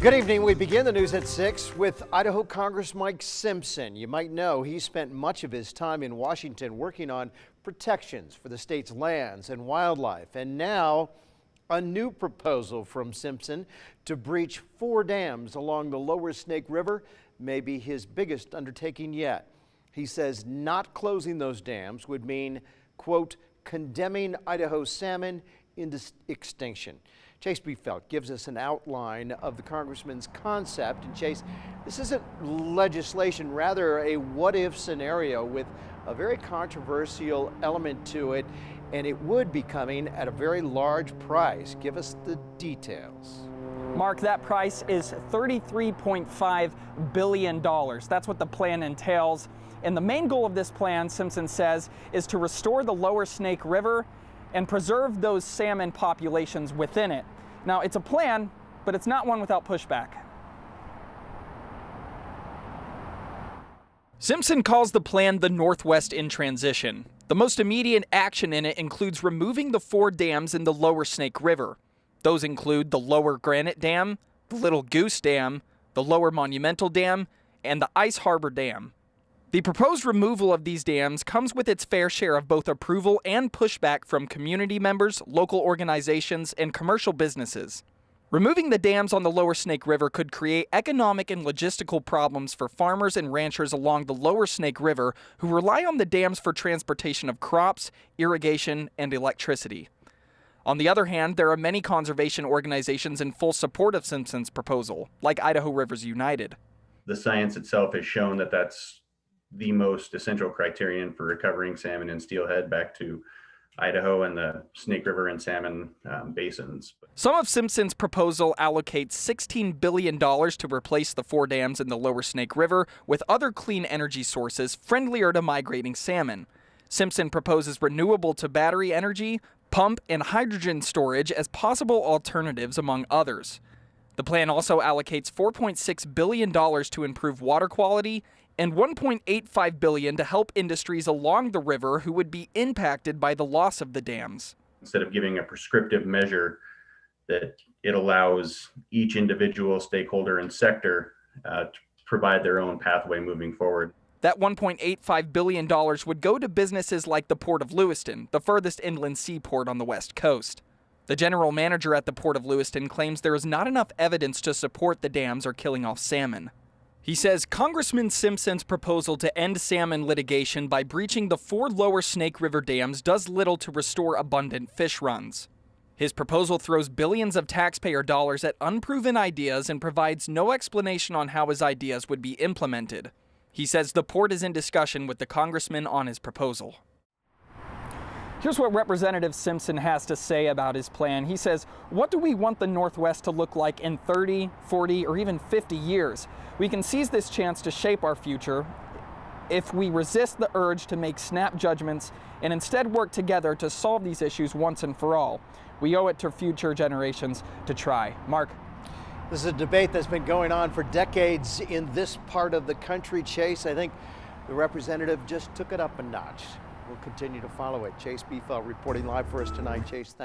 Good evening. We begin the news at 6 with Idaho Congress Mike Simpson. You might know he spent much of his time in Washington working on protections for the state's lands and wildlife. And now a new proposal from Simpson to breach 4 dams along the lower Snake River may be his biggest undertaking yet. He says not closing those dams would mean, quote, condemning Idaho salmon into extinction. Chase Biefeld gives us an outline of the congressman's concept. And Chase, this isn't legislation, rather a what-if scenario with a very controversial element to it, and it would be coming at a very large price. Give us the details. Mark, that price is $33.5 billion. That's what the plan entails. And the main goal of this plan, Simpson says, is to restore the lower Snake River and preserve those salmon populations within it. Now, it's a plan, but it's not one without pushback. Simpson calls the plan the Northwest in transition. The most immediate action in it includes removing the 4 dams in the lower Snake River. Those include the lower Granite Dam, the Little Goose Dam, the lower Monumental Dam, and the Ice Harbor Dam. The proposed removal of these dams comes with its fair share of both approval and pushback from community members, local organizations, and commercial businesses. Removing the dams on the lower Snake River could create economic and logistical problems for farmers and ranchers along the lower Snake River who rely on the dams for transportation of crops, irrigation, and electricity. On the other hand, there are many conservation organizations in full support of Simpson's proposal, like Idaho Rivers United. The science itself has shown that that's the most essential criterion for recovering salmon and steelhead back to Idaho and the Snake River and salmon basins. Some of Simpson's proposal allocates $16 billion to replace the 4 dams in the lower Snake River with other clean energy sources friendlier to migrating salmon. Simpson proposes renewable to battery energy, pump, and hydrogen storage as possible alternatives, among others. The plan also allocates $4.6 billion to improve water quality and $1.85 billion to help industries along the river who would be impacted by the loss of the dams. Instead of giving a prescriptive measure, that it allows each individual stakeholder and sector to provide their own pathway moving forward. That $1.85 billion would go to businesses like the Port of Lewiston, the furthest inland seaport on the West Coast. The general manager at the Port of Lewiston claims there is not enough evidence to support the dams are killing off salmon. He says Congressman Simpson's proposal to end salmon litigation by breaching the 4 lower Snake River dams does little to restore abundant fish runs. His proposal throws billions of taxpayer dollars at unproven ideas and provides no explanation on how his ideas would be implemented. He says the port is in discussion with the congressman on his proposal. Here's what Representative Simpson has to say about his plan. He says, what do we want the Northwest to look like in 30, 40, or even 50 years? We can seize this chance to shape our future if we resist the urge to make snap judgments and instead work together to solve these issues once and for all. We owe it to future generations to try. Mark. This is a debate that's been going on for decades in this part of the country, Chase. I think the representative just took it up a notch. We'll continue to follow it. Chase Biefeld reporting live for us tonight. Chase, thanks.